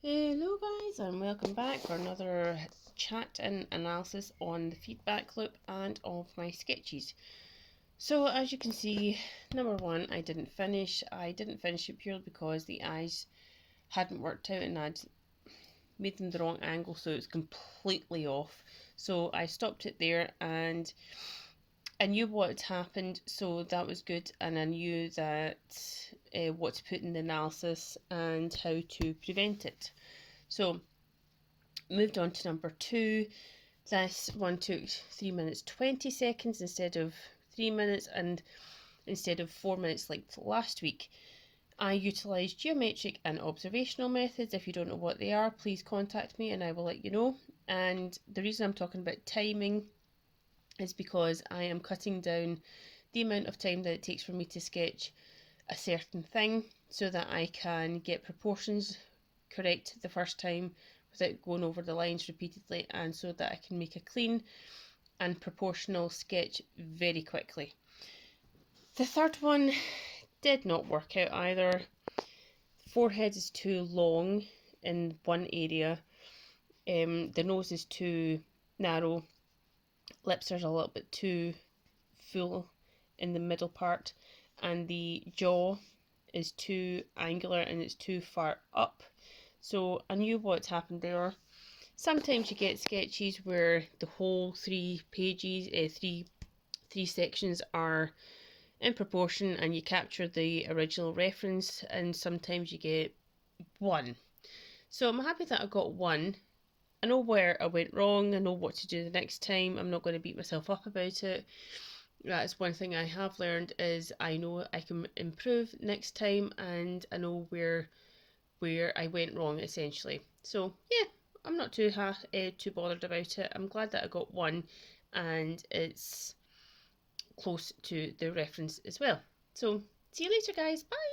Hello guys, and welcome back for another chat and analysis on the feedback loop and of my sketches. So as you can see, number one, I didn't finish. I didn't finish it purely because the eyes hadn't worked out and I'd made them the wrong angle, so it's completely off. So I stopped it there, and I knew what had happened, so that was good, and I knew that what to put in the analysis and how to prevent it. So moved on to number two. This one took 3 minutes 20 seconds instead of 3 minutes, and instead of 4 minutes like last week. I utilised geometric and observational methods. If you don't know what they are, please contact me and I will let you know. And the reason I'm talking about timing is because I am cutting down the amount of time that it takes for me to sketch a certain thing so that I can get proportions correct the first time without going over the lines repeatedly, and so that I can make a clean and proportional sketch very quickly. The third one did not work out either. Forehead is too long in one area, the nose is too narrow, lips are a little bit too full in the middle part, and the jaw is too angular and it's too far up. So I knew what happened there. Sometimes you get sketches where the whole three pages, three sections are in proportion and you capture the original reference, and sometimes you get one. So I'm happy that I got one. I know where I went wrong, I know what to do the next time. I'm not going to beat myself up about it. That's one thing I have learned, is I know I can improve next time, and I know where I went wrong essentially. So yeah, I'm not too bothered about it. I'm glad that I got one, and it's close to the reference as well. So see you later, guys. Bye.